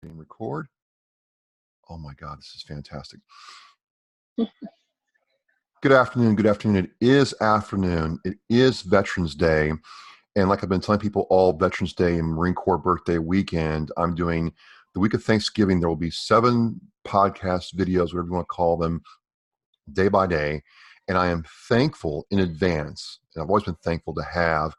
Hitting record. Oh my God, this is fantastic. Good afternoon. Good afternoon. It is afternoon. It is Veterans Day. And like I've been telling people all Veterans Day and Marine Corps birthday weekend, I'm doing the week of Thanksgiving. There will be 7 podcast videos, whatever you want to call them, day by day. And I am thankful in advance. And I've always been thankful to have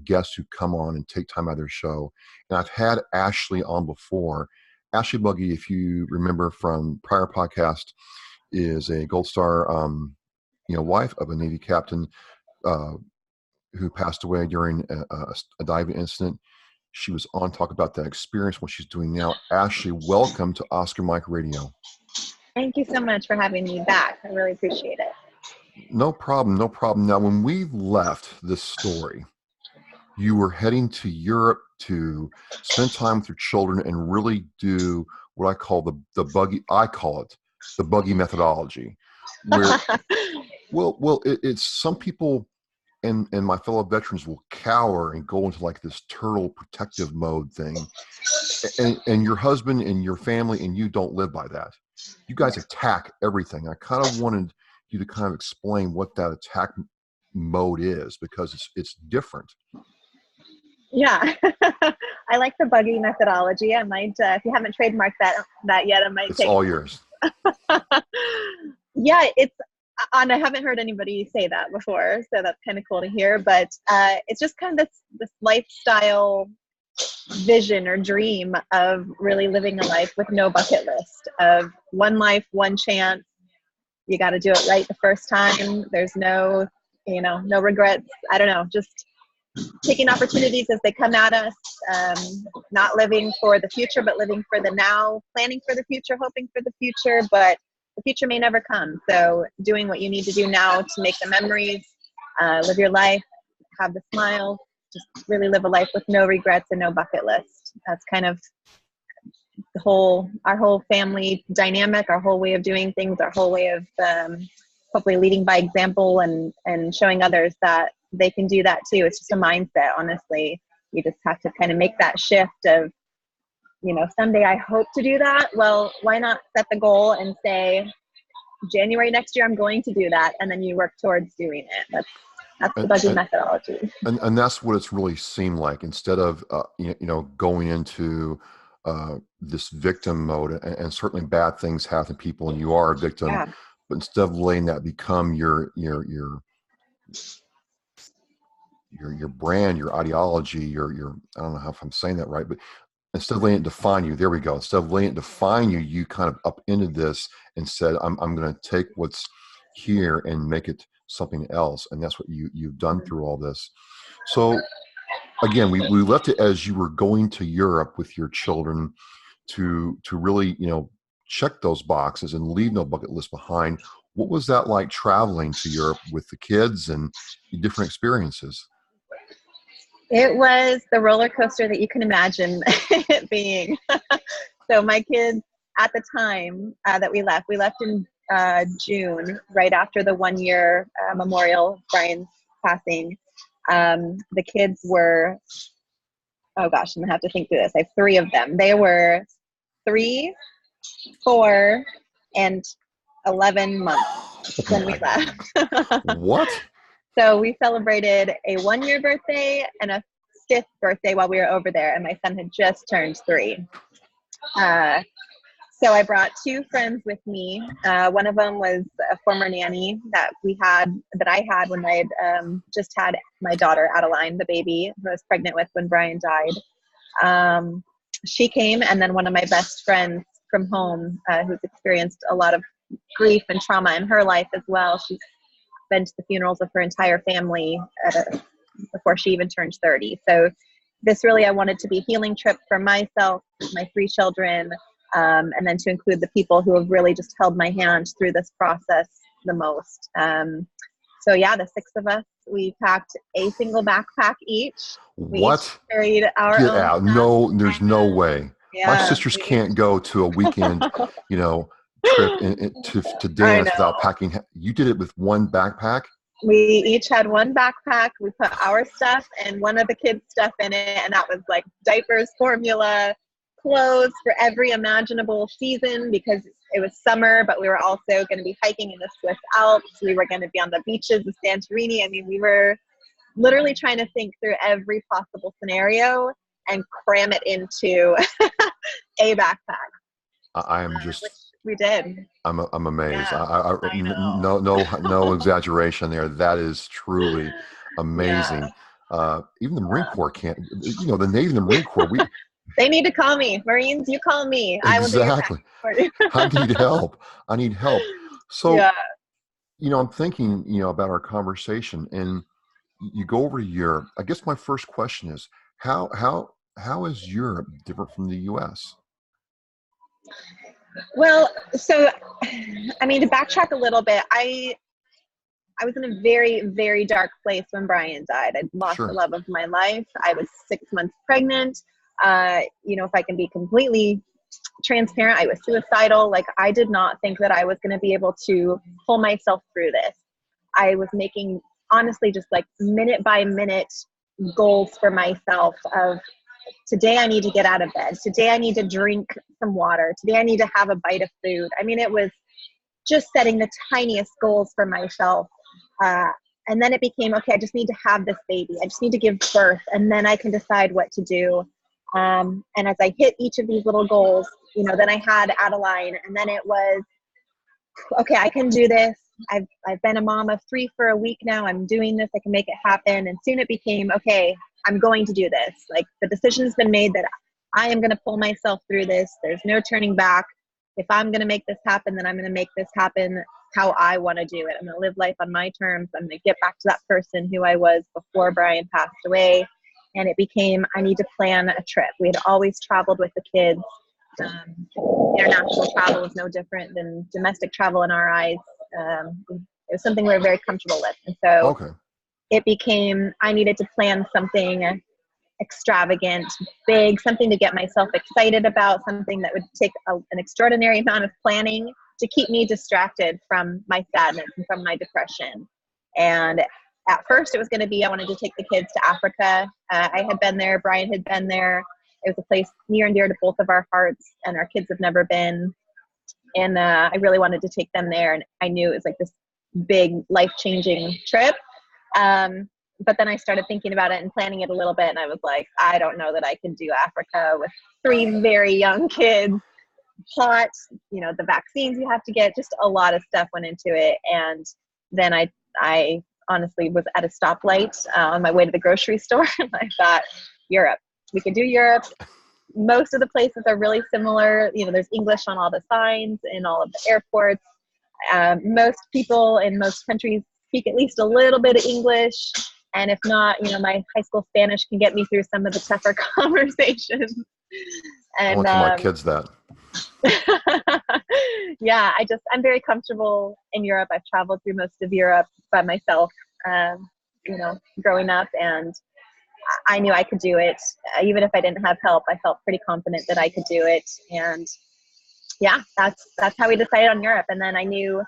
guests who come on and take time out of their show. And I've had Ashley on before. Ashley Bugge, if you remember from prior podcast, is a Gold Star, wife of a Navy captain who passed away during a diving incident. She was on talk about that experience, what she's doing now. Ashley, welcome to Oscar Mike Radio. Thank you so much for having me back. I really appreciate it. No problem, no problem. Now, when we left this story, you were heading to Europe to spend time with your children and really do what I call the Bugge. I call it the Bugge methodology. Where, it's some people and my fellow veterans will cower and go into like this turtle protective mode thing. And your husband and your family and you don't live by that. You guys attack everything. I kind of wanted you to kind of explain what that attack mode is, because it's different. Yeah, I like the Bugge methodology. I might, if you haven't trademarked that yet, I might it's take all yours. Yeah, and I haven't heard anybody say that before, so that's kind of cool to hear. But it's just kind of this lifestyle vision or dream of really living a life with no bucket list, of one life, one chance. You got to do it right the first time. There's no regrets. I don't know, just taking opportunities as they come at us, not living for the future, but living for the now, planning for the future, hoping for the future, but the future may never come. So doing what you need to do now to make the memories, live your life, have the smile, just really live a life with no regrets and no bucket list. That's kind of our whole family dynamic, our whole way of doing things, our whole way of hopefully leading by example and showing others that they can do that too. It's just a mindset, honestly. You just have to kind of make that shift of, someday I hope to do that. Well, why not set the goal and say, January next year, I'm going to do that. And then you work towards doing it. That's the Bugge methodology. And that's what it's really seemed like. Instead of, going into this victim mode, and certainly bad things happen to people and you are a victim, yeah. But instead of letting that become your brand, your ideology, your I don't know if I'm saying that right, but instead of letting it define you, there we go. Instead of letting it define you, you kind of upended this and said, I'm going to take what's here and make it something else. And that's what you've done through all this. So again, we left it as you were going to Europe with your children to really, check those boxes and leave no bucket list behind. What was that like, traveling to Europe with the kids and different experiences? It was the roller coaster that you can imagine it being. So my kids, at the time that we left in June, right after the 1-year memorial of Brian's passing. The kids were, oh gosh, I'm gonna have to think through this. I have 3 of them. They were 3, 4, and 11 months when we left. What? So we celebrated a 1-year birthday and a 5th birthday while we were over there, and my son had just turned 3. So I brought 2 friends with me. One of them was a former nanny that I had when I had just had my daughter, Adeline, the baby, who I was pregnant with when Brian died. She came, and then one of my best friends from home, who's experienced a lot of grief and trauma in her life as well. She's been to the funerals of her entire family before she even turned 30. So this really, I wanted to be a healing trip for myself, my 3 children, and then to include the people who have really just held my hand through this process the most. So yeah, the 6 of us, we packed a single backpack each. What? Each carried our Get own out. stuff. No, there's no way. Yeah, my sisters can't go to a weekend, trip to dance without packing. You did it with one backpack? We each had one backpack. We put our stuff and one of the kids' stuff in it, and that was like diapers, formula, clothes for every imaginable season because it was summer, but we were also going to be hiking in the Swiss Alps. We were going to be on the beaches of Santorini. I mean, we were literally trying to think through every possible scenario and cram it into a backpack, I'm which just we did. I'm amazed. Yeah, I know. No exaggeration there. That is truly Yeah. amazing. Even the Marine Corps can't. The Navy and the Marine Corps. We They need to call me. Marines, you call me. I will do your exactly. packing for you. I need help. I need help. So Yeah. I'm thinking about our conversation, and you go over to Europe. I guess my first question is how is Europe different from the U.S.? Well, so I mean, to backtrack a little bit, I was in a very, very dark place when Brian died. I'd lost the Sure. love of my life. I was 6 months pregnant. If I can be completely transparent, I was suicidal. Like, I did not think that I was going to be able to pull myself through this. I was making, honestly, just like minute by minute goals for myself of today I need to get out of bed. Today I need to drink some water. Today I need to have a bite of food. I mean, it was just setting the tiniest goals for myself. Uh, and then it became, okay, I just need to have this baby. I just need to give birth, and then I can decide what to do. And as I hit each of these little goals, then I had Adeline, and then it was, okay, I can do this. I've been a mom of 3 for a week now. I'm doing this. I can make it happen. And soon it became, okay, I'm going to do this. Like, the decision's been made that I am going to pull myself through this. There's no turning back. If I'm going to make this happen, then I'm going to make this happen how I want to do it. I'm going to live life on my terms. I'm going to get back to that person who I was before Brian passed away. And it became, I need to plan a trip. We had always traveled with the kids. International travel was no different than domestic travel in our eyes. It was something we were very comfortable with. And so Okay. it became, I needed to plan something extravagant, big, something to get myself excited about, something that would take an extraordinary amount of planning to keep me distracted from my sadness and from my depression. And at first it was going to be, I wanted to take the kids to Africa. I had been there, Brian had been there. It was a place near and dear to both of our hearts, and our kids have never been. And I really wanted to take them there. And I knew it was like this big life-changing trip. But then I started thinking about it and planning it a little bit. And I was like, I don't know that I can do Africa with 3 very young kids, hot, the vaccines you have to get, just a lot of stuff went into it. And then I honestly was at a stoplight on my way to the grocery store. And I thought, Europe, we could do Europe. Most of the places are really similar. There's English on all the signs in all of the airports. Most people in most countries speak at least a little bit of English. And if not, my high school Spanish can get me through some of the tougher conversations. I And want to tell my kids that. yeah, I'm very comfortable in Europe. I've traveled through most of Europe by myself, growing up, and I knew I could do it. Even if I didn't have help, I felt pretty confident that I could do it. And yeah, that's how we decided on Europe. And then I knew,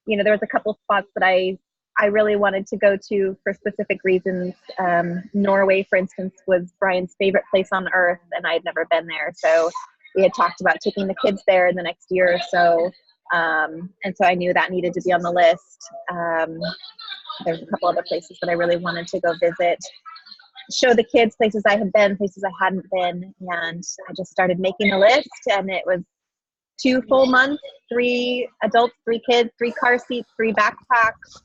there was a couple spots that I really wanted to go to for specific reasons. Norway, for instance, was Brian's favorite place on earth, and I had never been there. So we had talked about taking the kids there in the next year or so. And so I knew that needed to be on the list. There's a couple other places that I really wanted to go visit, show the kids places I had been, places I hadn't been. And I just started making a list, and it was 2 full months, 3 adults, 3 kids, 3 car seats, 3 backpacks.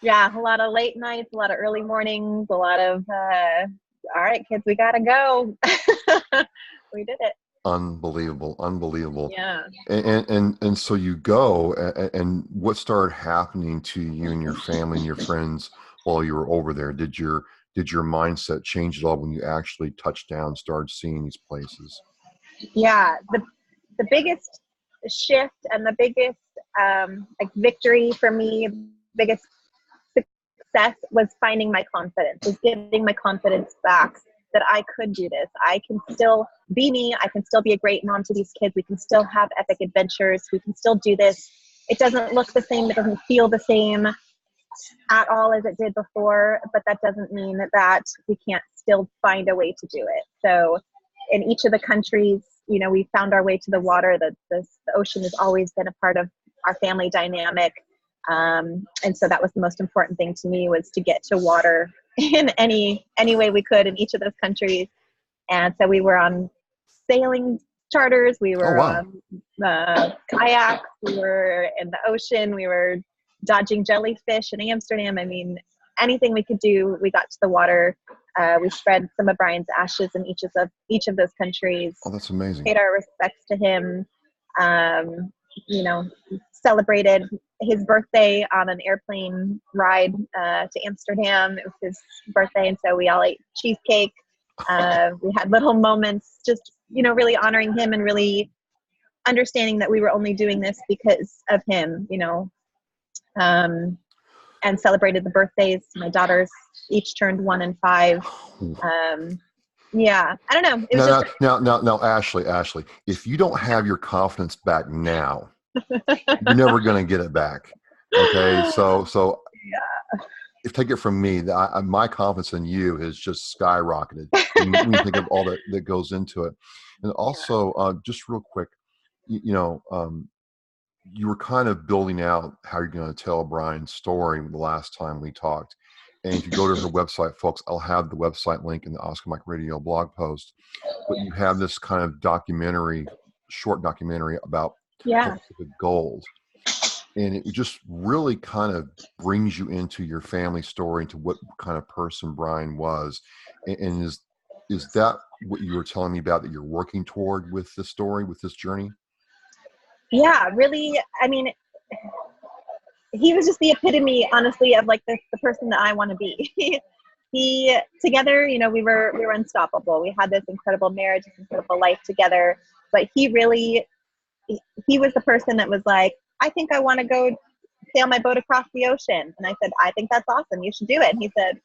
Yeah, a lot of late nights, a lot of early mornings, a lot of, all right, kids, we got to go. We did it. Unbelievable. Yeah. And so you go, and what started happening to you and your family and your friends while you were over there? Did your mindset change at all when you actually touched down, started seeing these places? Yeah. The biggest shift and the biggest victory for me, biggest success was finding my confidence, was getting my confidence back that I could do this. I can still be me. I can still be a great mom to these kids. We can still have epic adventures. We can still do this. It doesn't look the same. It doesn't feel the same at all as it did before, but that doesn't mean that we can't still find a way to do it. So in each of the countries, we found our way to the water. The ocean has always been a part of our family dynamic. And so that was the most important thing to me, was to get to water in any way we could in each of those countries. And so we were on sailing charters, we Oh, were wow. on kayaks, we were in the ocean, we were dodging jellyfish in Amsterdam. I mean, anything we could do, we got to the water. We spread some of Brian's ashes in each of those countries, Oh, that's amazing. paid our respects to him, celebrated his birthday on an airplane ride to Amsterdam. It was his birthday, and so we all ate cheesecake. We had little moments, just, really honoring him and really understanding that we were only doing this because of him, and celebrated the birthdays. My daughters each turned 1 and 5. Yeah, I don't know. It was just Now, Ashley, if you don't have your confidence back now, you're never going to get it back. Okay, so yeah, if take it from me, my confidence in you has just skyrocketed when you think of all that goes into it. And also, just real quick, you were kind of building out how you're going to tell Brian's story the last time we talked. And if you go to her website, folks, I'll have the website link in the Oscar Mike Radio blog post. But you have this kind of short documentary about yeah, Pacific Gold. And it just really kind of brings you into your family story, into what kind of person Brian was. And is that what you were telling me about, that you're working toward with this story, with this journey? yeah. Really, I mean, he was just the epitome, honestly, of like the person that I want to be. He together, we were unstoppable. We had this incredible marriage, this incredible life together. But he was the person that was like, I think I want to go sail my boat across the ocean. And I said, I think that's awesome. You should do it. And he said,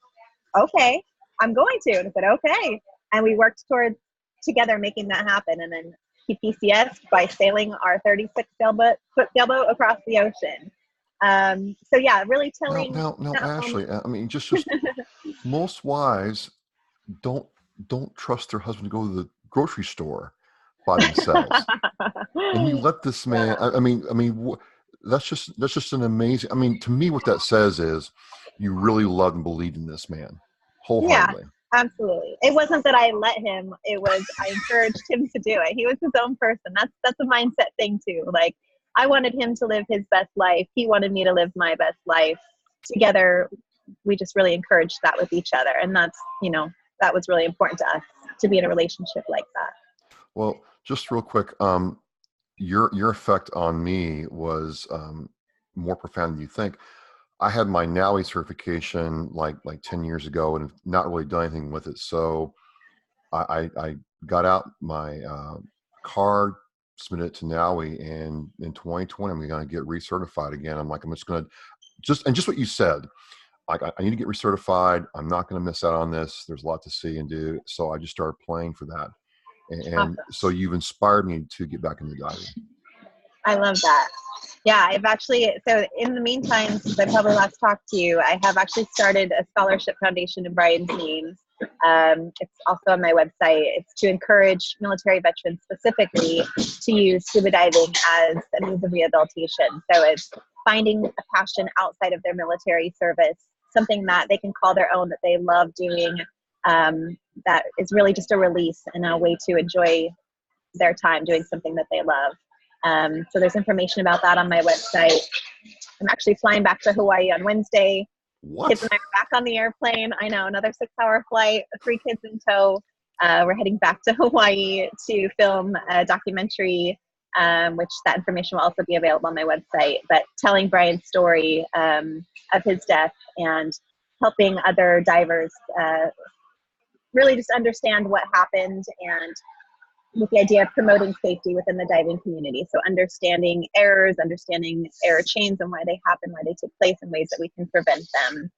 okay, I'm going to. And I said, okay. And we worked towards together making that happen. And then he PCS by sailing our 36-foot sailboat across the ocean. So yeah, really telling Now, that Ashley, moment. I mean, just most wives don't trust their husband to go to the grocery store by themselves, and you let this man. Yeah. That's just an amazing. I mean, to me, what that says is you really love and believe in this man Yeah, wholeheartedly. absolutely. It wasn't that I let him, it was I encouraged him to do it. He was his own person. That's a mindset thing too. Like, I wanted him to live his best life. He wanted me to live my best life. Together, we just really encouraged that with each other. And that was really important to us, to be in a relationship like that. Well, just real quick, your effect on me was more profound than you think. I had my NAUI certification like 10 years ago and have not really done anything with it. So I got out my card, submitted it to NAUI, and in 2020 I'm going to get recertified again. I'm just going to just what you said. Like, I need to get recertified. I'm not going to miss out on this. There's a lot to see and do. So I just started playing for that. And Awesome. so you've inspired me to get back into diving. I love that. Yeah, so in the meantime, since I probably last talked to you, I have actually started a scholarship foundation in Brian's name. It's also on my website. It's to encourage military veterans specifically to use scuba diving as a means of rehabilitation. So it's finding a passion outside of their military service, something that they can call their own, that they love doing, that is really just a release and a way to enjoy their time doing something that they love. So there's information about that on my website. I'm actually flying back to Hawaii on Wednesday. Kids and What? I are back on the airplane. I know, another 6-hour flight, 3 kids in tow. We're heading back to Hawaii to film a documentary, which that information will also be available on my website, but telling Brian's story of his death and helping other divers really just understand what happened, and with the idea of promoting safety within the diving community. So understanding errors, understanding error chains and why they happen, why they take place, and ways that we can prevent them.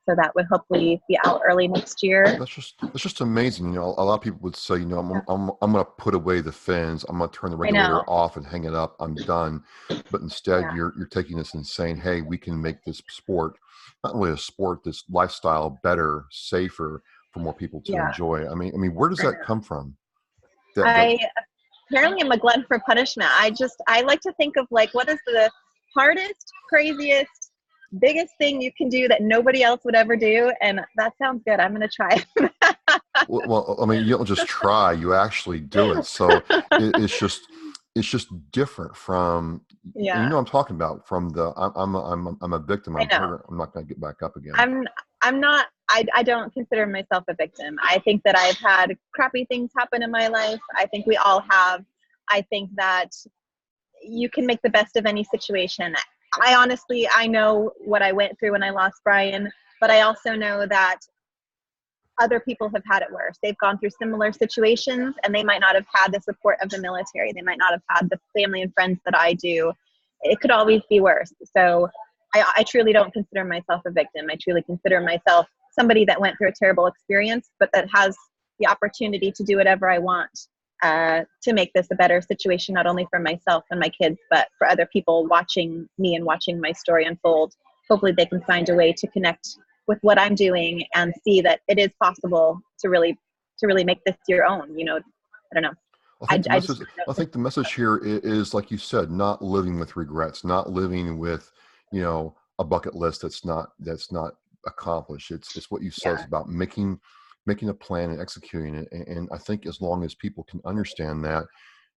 So that would hopefully be out early next year. That's just amazing. A lot of people would say, I'm going to put away the fins. I'm going to turn the I know. regulator off and hang it up. I'm done. But instead, Yeah. you're taking this and saying, hey, we can make this sport, not only a sport, this lifestyle better, safer for more people to Yeah. enjoy. I mean, where does that come from? That I apparently am a glutton for punishment. I like to think of like what is the hardest, craziest, biggest thing you can do that nobody else would ever do, and that sounds good. I'm gonna try. well, I mean, you don't just try; you actually do it. So it's just different from, and you Yeah, know, what I'm talking about from the I'm a victim. I I'm know. hurt. I'm not going to get back up again. I'm I'm not. I don't consider myself a victim. I think that I've had crappy things happen in my life. I think we all have. I think that you can make the best of any situation. I know what I went through when I lost Brian, but I also know that other people have had it worse. They've gone through similar situations and they might not have had the support of the military. They might not have had the family and friends that I do. It could always be worse. So I truly don't consider myself a victim. I truly consider myself somebody that went through a terrible experience, but that has the opportunity to do whatever I want to make this a better situation, not only for myself and my kids, but for other people watching me and watching my story unfold. Hopefully they can find a way to connect with what I'm doing and see that it is possible to really make this your own. I don't know. I think the I just message. I think the message here is, like you said, not living with regrets, not living with, a bucket list that's not accomplished. It's what you said. It's yeah. about making a plan and executing it. And I think as long as people can understand that,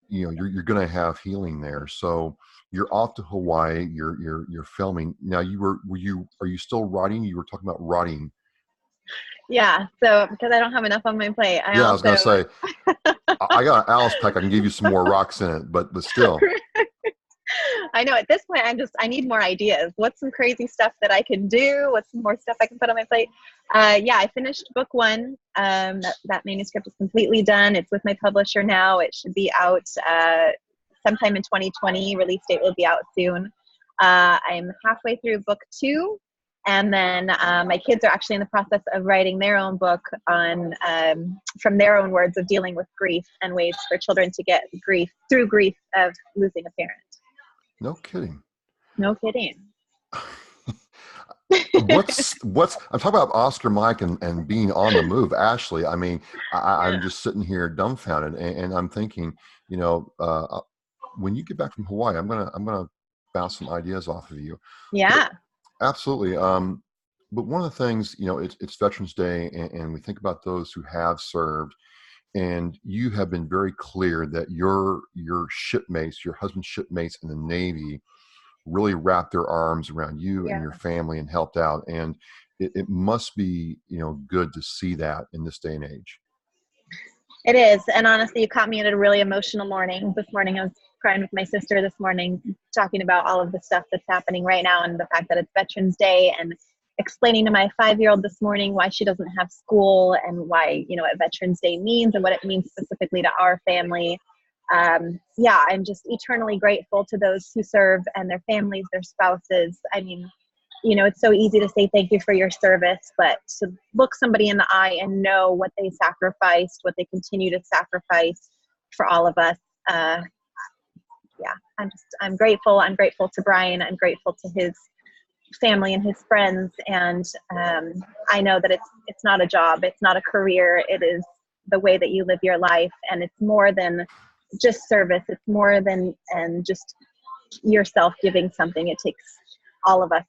you're going to have healing there. So you're off to Hawaii. You're filming now. Are you still writing? You were talking about writing. Yeah. So because I don't have enough on my plate, I Yeah, I was going also to say I got an Alice pack. I can give you some more rocks in it, but still. I know at this point I need more ideas. What's some crazy stuff that I can do? What's some more stuff I can put on my plate? Yeah, I finished book one. That manuscript is completely done. It's with my publisher now. It should be out sometime in 2020. Release date will be out soon. I'm halfway through book two. And then my kids are actually in the process of writing their own book on, from their own words, of dealing with grief and ways for children to get grief of losing a parent. No kidding. No kidding. What's I'm talking about Oscar Mike and being on the move, Ashley. I mean, I'm Yeah. just sitting here dumbfounded, and I'm thinking, when you get back from Hawaii, I'm gonna bounce some ideas off of you. But Yeah. absolutely. But one of the things, it's Veterans Day, and we think about those who have served, and you have been very clear that your shipmates, your husband's shipmates in the Navy, really wrapped their arms around you and Yeah. your family and helped out. And it must be, good to see that in this day and age. It is. And honestly, you caught me at a really emotional morning. This morning, I was crying with my sister this morning, talking about all of the stuff that's happening right now and the fact that it's Veterans Day, and explaining to my 5-year-old this morning why she doesn't have school and why, what Veterans Day means and what it means specifically to our family. Yeah, I'm just eternally grateful to those who serve and their families, their spouses. I mean, it's so easy to say thank you for your service, but to look somebody in the eye and know what they sacrificed, what they continue to sacrifice for all of us. Yeah, I'm grateful. I'm grateful to Brian. I'm grateful to his family and his friends. And I know that it's not a job. It's not a career. It is the way that you live your life. And it's more than just service. It's more than and just yourself giving something. It takes all of us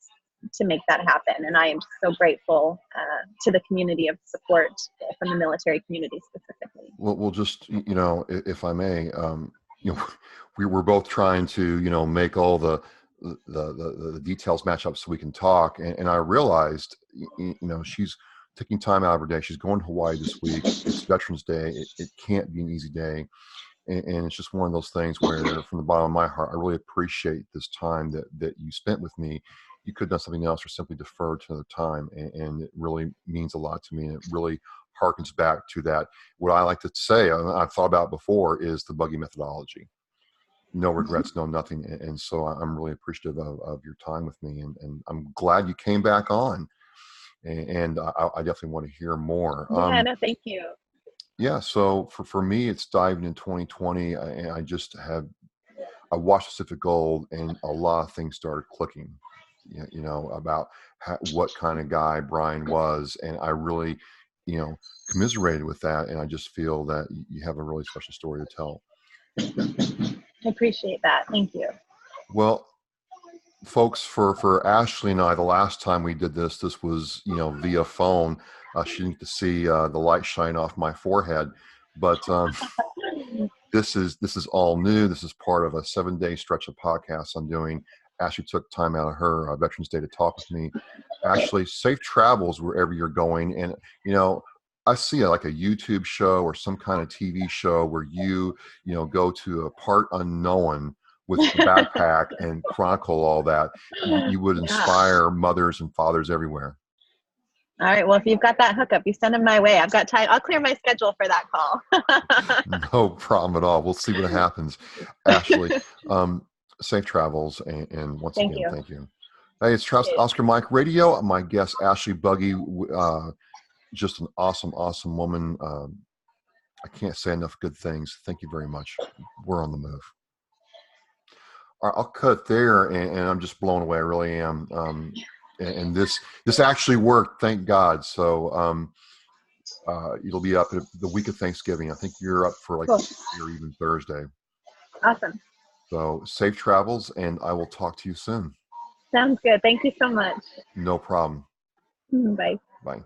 to make that happen. And I am just so grateful to the community of support from the military community specifically. Well, just, if I may, you know, we were both trying to, make all the details match up so we can talk. And I realized, she's taking time out of her day. She's going to Hawaii this week. It's Veterans Day. It can't be an easy day. And it's just one of those things where, from the bottom of my heart, I really appreciate this time that you spent with me. You could have done something else or simply deferred to another time. And it really means a lot to me. And it really harkens back to that. What I like to say, and I've thought about before, is the Bugge methodology. No regrets, no nothing. And so I'm really appreciative of your time with me. And I'm glad you came back on. And I definitely want to hear more. Yeah, no, thank you. Yeah, so for me, it's diving in 2020. And I watched Pacific Gold, and a lot of things started clicking, about what kind of guy Brian was. And I really commiserated with that. And I just feel that you have a really special story to tell. I appreciate that. Thank you. Well, folks, for Ashley and I, the last time we did this was via phone. She didn't get to see the light shine off my forehead, but this is all new. This is part of a 7-day stretch of podcasts I'm doing. Ashley took time out of her Veterans Day to talk with me. Ashley, safe travels wherever you're going. And I see like a YouTube show or some kind of TV show where you go to a part unknown with a backpack and chronicle all that. You would inspire mothers and fathers everywhere. All right. Well, if you've got that hookup, you send them my way. I've got time. I'll clear my schedule for that call. No problem at all. We'll see what happens. Ashley, safe travels. And once again, thank you. Hey, it's Oscar Mike Radio. My guest, Ashley Bugge, just an awesome, awesome woman. I can't say enough good things. Thank you very much. We're on the move. All right, I'll cut there, and I'm just blown away. I really am. And this actually worked, thank God. So it'll be up the week of Thanksgiving. I think you're up for cool. Or even Thursday. Awesome. So safe travels, and I will talk to you soon. Sounds good. Thank you so much. No problem. Bye. Bye.